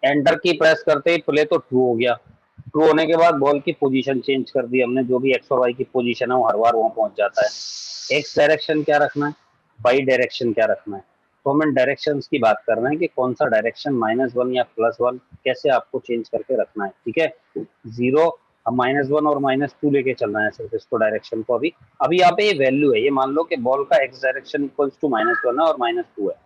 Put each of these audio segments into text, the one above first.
Enter की press करते ही play तो ट्रू हो गया। ट्रू होने के बाद बॉल की पोजीशन चेंज कर दी हमने, जो भी एक्स और वाई की पोजीशन है वो हर बार वहां पहुंच जाता है। एक्स डायरेक्शन क्या रखना है, वाई डायरेक्शन क्या रखना है। तो हम इन डायरेक्शंस की बात कर रहे हैं कि कौन सा डायरेक्शन -1 या +1 कैसे आपको चेंज करके रखना है। ठीक है, 0 हम -1 और -2 लेके चल रहे हैं सिर्फ इसको डायरेक्शन को। अभी अभी यहाँ पे ये वैल्यू है, ये मान लो कि बॉल का एक्स डायरेक्शन इक्वल्स टू -1 है और -2 है।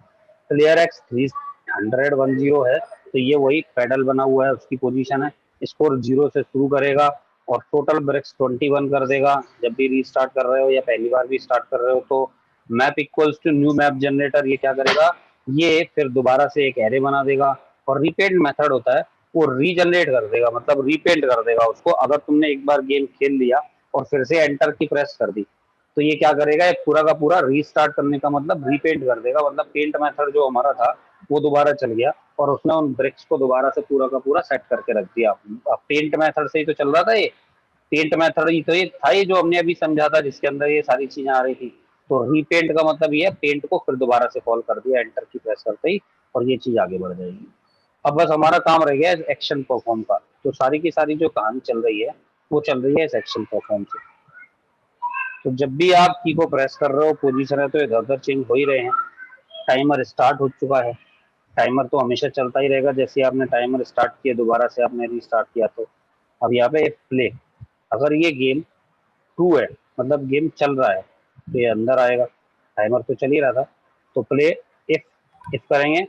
क्लियर एक्स 300 है, तो ये वही पेडल बना हुआ है उसकी पोजीशन है। स्कोर 0 से शुरू करेगा और टोटल ब्रेक्स 21 कर देगा जब भी रीस्टार्ट कर रहे हो या पहली बार भी स्टार्ट कर रहे हो। तो map equals to new map generator, ये क्या करेगा, ये फिर दोबारा से एक एरे बना देगा। और रीपेंट मेथड होता है, वो रीजनरेट कर देगा, मतलब रीपेंट कर देगा उसको। अगर तुमने एक बार गेम खेल लिया और फिर से एंटर की प्रेस कर दी, तो ये क्या करेगा, ये पूरा का पूरा रीस्टार्ट करने का मतलब रीपेंट कर देगा। मतलब पेंट मेथड जो हमारा था वो दोबारा चल गया और उसने उन ब्रिक्स को दोबारा से पूरा का पूरा सेट करके रख दिया। अब पेंट मेथड से ही तो चल रहा था ये, पेंट मेथड ही तो ये था, ये जो हमने अभी समझा था जिसके अंदर ये सारी चीजें आ रही थी। तो रीपेंट का मतलब ये है, पेंट को फिर दोबारा से कॉल कर दिया एंटर की प्रेस करते ही, और ये चीज आगे बढ़ जाएगी। अब बस हमारा काम रह गया है एक्शन परफॉर्म का। तो सारी की सारी जो कहानी चल रही है वो चल रही है इस एक्शन परफॉर्म से। तो जब भी आप की को प्रेस कर रहे हो, पोजीशन है तो इधर उधर चेंज हो ही रहे हैं। टाइमर स्टार्ट हो चुका है, टाइमर तो हमेशा चलता ही रहेगा। जैसे आपने टाइमर स्टार्ट किया, दोबारा से आपने रीस्टार्ट किया, तो अब यहाँ पे प्ले, अगर ये गेम ट्रू है मतलब गेम चल रहा है, तो ये अंदर आएगा। टाइमर तो चल ही रहा था, तो प्ले इफ, इफ करेंगे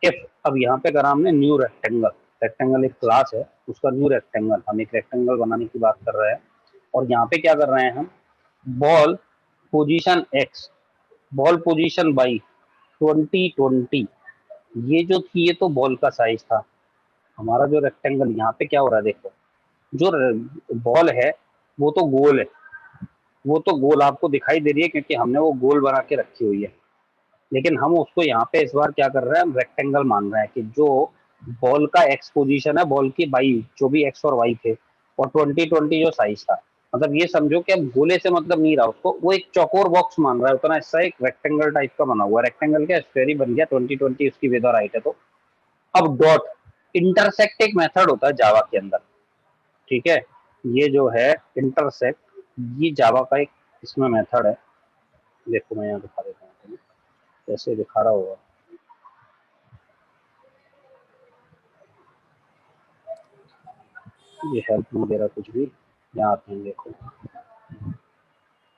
इफ। अब यहाँ पे करा हमने न्यू रेक्टेंगल, रेक्टेंगल एक क्लास है उसका न्यू रेक्टेंगल, हम एक रेक्टेंगल बनाने की बात कर रहे हैं। और यहाँ पे क्या कर रहे हैं हम, ball position X, ball position Y 2020, ये जो थी ये तो बॉल का साइज था। हमारा जो रेक्टेंगल यहाँ पे क्या हो रहा है, देखो जो बॉल है वो तो गोल है, वो तो गोल आपको दिखाई दे रही है क्योंकि हमने वो गोल बना के रखी हुई है। लेकिन हम उसको यहाँ पे इस बार क्या कर रहे हैं, हम रेक्टेंगल मान रहे हैं कि जो बॉल का एक्स पोजीशन है, बॉल की वाई जो भी एक्स और वाई थे, और 2020 जो साइज था, मतलब ये समझो कि अब गोले से मतलब नहीं रहा उसको, वो एक चौकोर बॉक्स मान रहा है उतना हिस्सा एक रेक्टेंगल टाइप का बना हुआ है। रेक्टेंगल क्या स्क्वायर ही बन गया, 2020 उसकी विद और हाइट है। तो अब डॉट इंटरसेक्ट एक मेथड होता है जावा के अंदर। ठीक है, ये जो है इंटरसेक्ट, ये जावा का एक इसमें मेथड है। देखो मैं यहाँ दिखा देता हूँ तुम्हें, कैसे दिखा रहा होगा। ये हेल्प वगैरह कुछ भी यहाँ आते हैं, देखो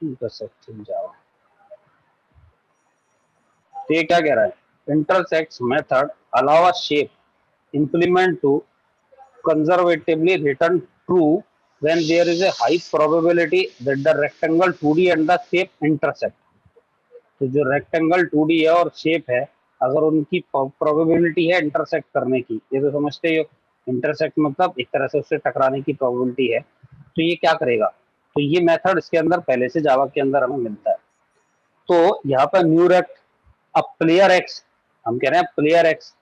इंटरसेक्ट जावा। तो ये क्या कह रहा है, intersect method allow a shape implement to conservatively return true when there is a high probability that the rectangle 2D and the shape intersect। तो जो रेक्टेंगल 2D है और शेप है, अगर उनकी प्रोबेबिलिटी है इंटरसेक्ट करने की, ये तो समझते ही हो, इंटरसेक्ट मतलब एक तरह से उससे टकराने की प्रोबेबिलिटी है, तो ये क्या करेगा। तो ये मेथड इसके अंदर पहले से जावा के अंदर हमें मिलता है। तो यहाँ पर न्यू रेक्ट, अब प्लेयर एक्स, हम कह रहे हैं प्लेयर एक्स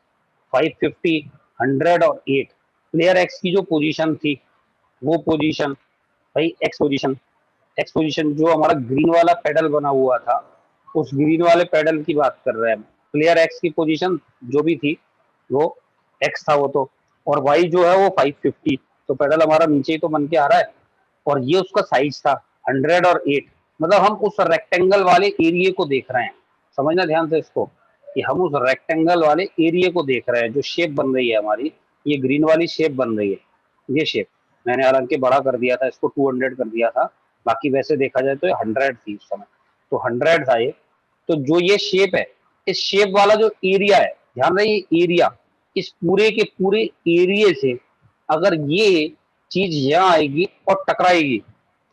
550, 100 और 8, प्लेयर एक्स की जो पोजीशन थी वो पोजीशन, भाई एक्स पोजीशन जो हमारा ग्रीन वाला पेडल बना हुआ था, उस ग्रीन वाले पेडल की बात कर रहे हैं। प्लेयर एक्स की पोजीशन जो भी थी वो एक्स था वो तो, और वाई जो है वो 550, तो पेडल हमारा नीचे ही तो बन के आ रहा है। और ये उसका साइज था 100 और 8, मतलब हम उस रेक्टेंगल वाले एरिया को देख रहे हैं। समझना ध्यान से इसको, कि हम उस रेक्टेंगल वाले एरिया को देख रहे हैं, जो शेप बन रही है हमारी, ये ग्रीन वाली शेप बन रही है। ये शेप मैंने हालांकि बड़ा कर दिया था, इसको 200 कर दिया था, बाकी वैसे देखा जाए तो ये 100 थी उस समय, तो 100 था ये। तो जो ये शेप है, इस शेप वाला जो एरिया है, ध्यान रहे ये एरिया, इस पूरे के पूरे एरिया से अगर ये चीज यहाँ आएगी और टकराएगी,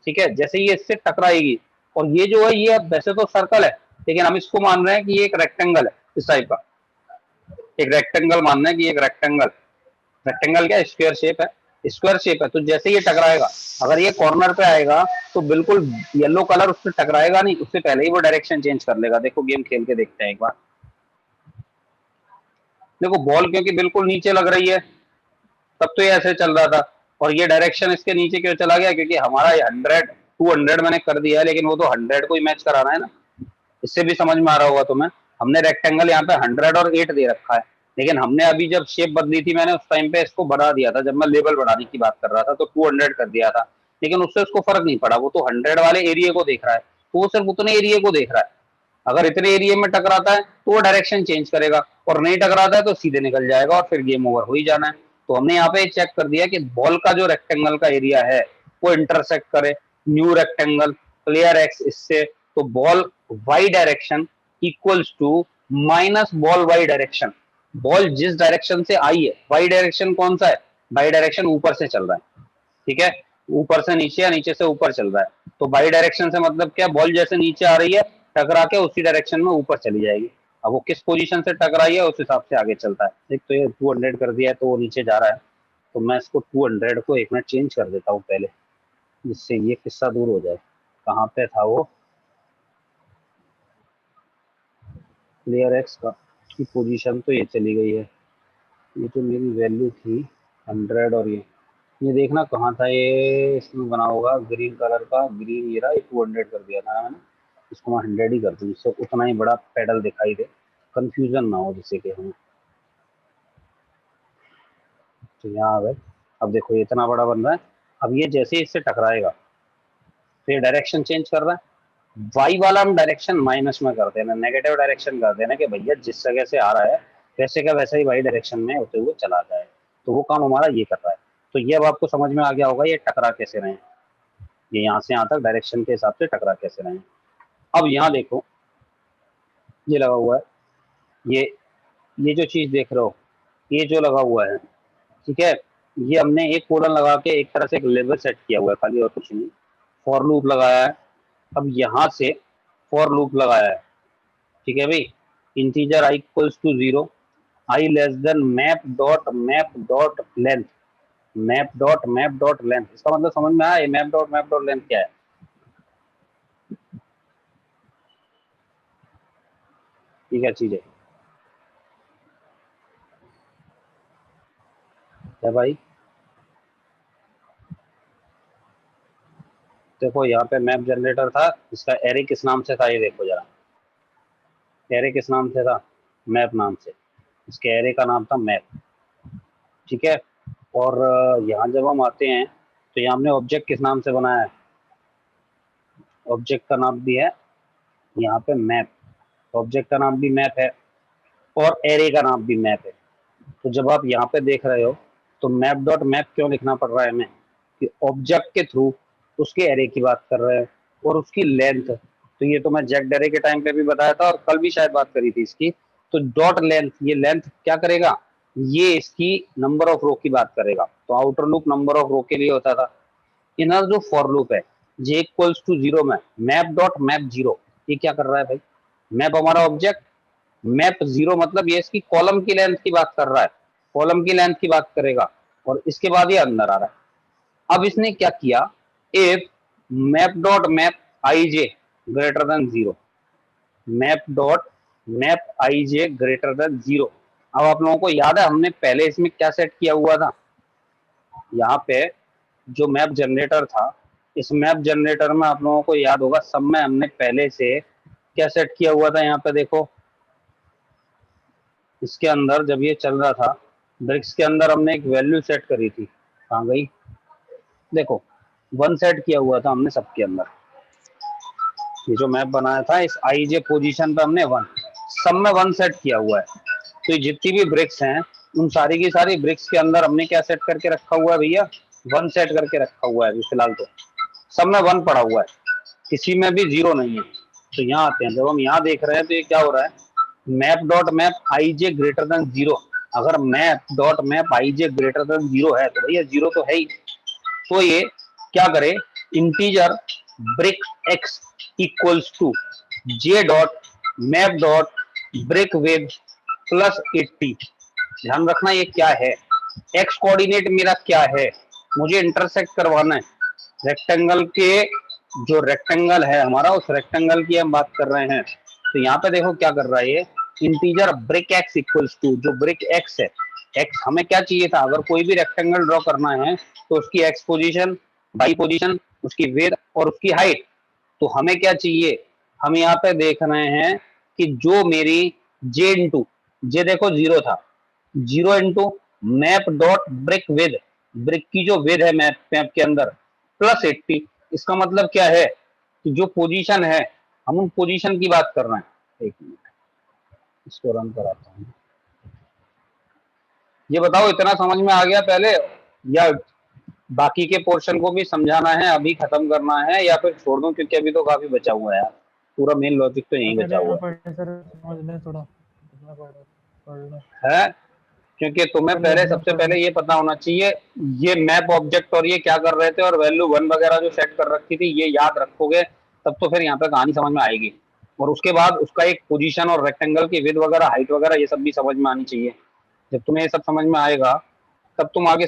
ठीक है, जैसे ये इससे टकराएगी, और ये जो है ये वैसे तो सर्कल है, लेकिन हम इसको मान रहे हैं कि ये एक रेक्टेंगल है, इस टाइप का एक रेक्टेंगल मान रहे हैं कि एक रेक्टेंगल, रेक्टेंगल क्या स्क्वायर शेप है, स्क्वायर शेप है। तो जैसे ये टकराएगा, अगर ये कॉर्नर पे आएगा तो बिल्कुल येलो कलर उससे टकराएगा नहीं, उससे पहले ही वो डायरेक्शन चेंज कर लेगा। देखो गेम खेल के देखते हैं एक बार। देखो बॉल क्योंकि बिल्कुल नीचे लग रही है, तब तो ये ऐसे चल रहा था, और ये डायरेक्शन इसके नीचे क्यों चला गया, क्योंकि हमारा ये 100 200 मैंने कर दिया है, लेकिन वो तो 100 को ही मैच कराना है ना। इससे भी समझ में आ रहा होगा तुम्हें, हमने रेक्टेंगल यहाँ पे 100 और 8 दे रखा है, लेकिन हमने अभी जब शेप बदली थी, मैंने उस टाइम पे इसको बढ़ा दिया था, जब मैं लेवल बढ़ाने की बात कर रहा था तो 200 कर दिया था, लेकिन उससे उसको फर्क नहीं पड़ा, वो तो 100 वाले एरिया को देख रहा है, तो वो सिर्फ उतने एरिया को देख रहा है। अगर इतने एरिया में टकराता है तो वो डायरेक्शन चेंज करेगा, और नहीं टकराता है तो सीधे निकल जाएगा और फिर गेम ओवर हो ही जाना है। तो हमने यहाँ पे चेक कर दिया कि बॉल का जो रेक्टेंगल का एरिया है वो इंटरसेक्ट करे न्यू रेक्टेंगल प्लेयर एक्स इससे, तो ball Y direction equals to minus ball Y direction. Ball जिस डायरेक्शन से आई है, वाई डायरेक्शन कौन सा है, वाई डायरेक्शन ऊपर से चल रहा है, ठीक है, ऊपर से नीचे या नीचे से ऊपर चल रहा है, तो बाई डायरेक्शन से मतलब क्या, बॉल जैसे नीचे आ रही है टकरा के उसी डायरेक्शन में ऊपर चली जाएगी। अब वो किस पोजीशन से टकराई है उस हिसाब से आगे चलता है। एक तो ये 200 कर दिया है तो वो नीचे जा रहा है, तो मैं इसको 200 को एक मिनट चेंज कर देता हूँ पहले, जिससे ये किस्सा दूर हो जाए। कहाँ पे था वो, प्लेयर एक्स का की पोजीशन तो ये चली गई है, ये तो मेरी वैल्यू थी 100, और ये देखना कहाँ था, ये इसमें बना होगा ग्रीन कलर का, ग्रीन ये रहा, ये 200 कर दिया था ना मैंने, इसको मैं 100 ही कर दूँ जिससे उतना ही बड़ा पेडल दिखाई दे, कंफ्यूजन ना हो जिससे कि हमें। तो यहाँ आ गए, अब देखो ये इतना बड़ा बन रहा है, अब ये जैसे ही इससे टकराएगा तो ये डायरेक्शन चेंज कर रहा है, वाई वाला हम डायरेक्शन माइनस में कर देना, नेगेटिव डायरेक्शन कर देना कि भैया जिस जगह से आ रहा है वैसे का वैसे ही वाई डायरेक्शन में होते हुए चला जाए, तो वो काम हमारा ये कर रहा है। तो ये अब आपको समझ में आ गया होगा ये टकरा कैसे रहे हैं, ये यहाँ से यहाँ तक डायरेक्शन के हिसाब से टकरा कैसे रहे हैं। अब यहाँ देखो ये लगा हुआ है, ये ये जो चीज देख रहे हो, ये जो लगा हुआ है, ठीक है, ये हमने एक कोलन लगा के एक तरह से एक लेवल सेट किया हुआ है खाली, और कुछ नहीं, फॉर लूप लगाया है। अब यहाँ से फॉर लूप लगाया है, ठीक है भाई, integer I equals to 0, I less than map dot length, map dot length, इसका मतलब समझ में आया मैप डॉट लेंथ क्या है, ठीक है चीज है भाई। देखो यहाँ पे मैप जनरेटर था, इसका एरे किस नाम से था ये देखो जरा, एरे किस नाम से था, मैप नाम से, इसके एरे का नाम था मैप, ठीक है। और यहाँ जब हम आते हैं तो यहाँ हमने ऑब्जेक्ट किस नाम से बनाया है, ऑब्जेक्ट का नाम भी है यहाँ पे मैप, ऑब्जेक्ट का नाम भी मैप है और एरे का नाम भी मैप है। तो जब आप यहाँ पे देख रहे हो तो मैप डॉट मैप क्यों लिखना पड़ रहा है हमें, कि ऑब्जेक्ट के थ्रू उसके एरे की बात कर रहे हैं और उसकी लेंथ, तो ये तो मैं जैक एरे के टाइम पे भी बताया था और कल भी शायद बात करी थी इसकी। तो डॉट लेंथ, ये लेंथ क्या करेगा, ये इसकी नंबर ऑफ रो की बात करेगा, तो आउटर लूप नंबर ऑफ रो के लिए होता था। इनर जो फॉर लूप है जे इक्वल्स टू 0 में मैप डॉट मैप 0, ये क्या कर रहा है भाई, मैप हमारा ऑब्जेक्ट, मैप 0 मतलब ये इसकी कॉलम की लेंथ की बात कर रहा है, कॉलम की लेंथ की बात करेगा, और इसके बाद ये अंदर आ रहा है। अब इसने क्या किया, if map dot map I J greater than 0, map dot map I J greater than 0। अब आप लोगों को याद है हमने पहले इसमें क्या सेट किया हुआ था, यहाँ पे जो मैप जनरेटर था, इस मैप जनरेटर में आप लोगों को याद होगा सब में हमने पहले से क्या सेट किया हुआ था, यहाँ पे देखो इसके अंदर जब ये चल रहा था ब्रिक्स के अंदर हमने एक वैल्यू सेट करी थी, कहाँ गई, देखो 1 सेट किया हुआ था हमने सबके अंदर, ये जो मैप बनाया था इस आई जे पोजीशन पे हमने 1, सब में 1 सेट किया हुआ है। तो ये जितनी भी ब्रिक्स हैं उन सारी की सारी ब्रिक्स के अंदर हमने क्या सेट करके रखा हुआ है भैया, 1 सेट करके रखा हुआ है अभी फिलहाल, तो सब में 1 पड़ा हुआ है, किसी में भी 0 नहीं है। तो यहाँ आते हैं, जब हम यहाँ देख रहे हैं तो ये क्या हो रहा है, map dot map I J greater than 0, अगर map dot map I J greater than 0 है तो भैया 0 तो है ही, तो ये क्या करे, integer brick X equals to J dot map dot brick web plus 80। ध्यान रखना ये क्या है, एक्स कोऑर्डिनेट मेरा क्या है, मुझे इंटरसेक्ट करवाना है रेक्टेंगल के, जो रेक्टेंगल है हमारा उस रेक्टेंगल की हम बात कर रहे हैं। तो यहाँ पे देखो क्या कर रहा है ये, integer brick X equals to, जो ब्रिक एक्स है, एक्स हमें क्या चाहिए था, अगर कोई भी रेक्टेंगल ड्रॉ करना है तो उसकी एक्स पोजीशन, वाई पोजीशन, उसकी विड्थ और उसकी हाइट, तो हमें क्या चाहिए, हम यहाँ पे देख रहे हैं कि जो मेरी जे इंटू जे देखो 0 था, zero into map dot brick with, brick की जो विद है मैप मैप के अंदर, प्लस 80। इसका मतलब क्या है कि जो पोजीशन है, हम उन पोजीशन की बात कर रहे हैं। एक मिनट, इसको रन कराता हूँ। ये बताओ इतना समझ में आ गया पहले, या बाकी के पोर्शन को भी समझाना है, अभी खत्म करना है, या फिर छोड़ दूं, क्योंकि अभी तो काफी बचा हुआ है यार, पूरा मेन लॉजिक तो यही बचा हुआ पढ़े सर, समझ लें थोड़ा, कितना पढ़ लें। है। क्योंकि तुम्हें पढ़ पहले लें सबसे पढ़ लें। पहले ये पता होना चाहिए, ये मैप ऑब्जेक्ट और ये क्या कर रहे थे, और वैल्यू 1 वगैरह जो सेट कर रखी थी, ये याद रखोगे तब तो फिर यहाँ पे कहानी समझ में आएगी। और उसके बाद उसका एक पोजीशन और रेक्टेंगल की विड्थ वगैरह, हाइट वगैरह, ये सब भी समझ में आनी चाहिए। जब तुम्हें ये सब समझ में आएगा तब तुम आगे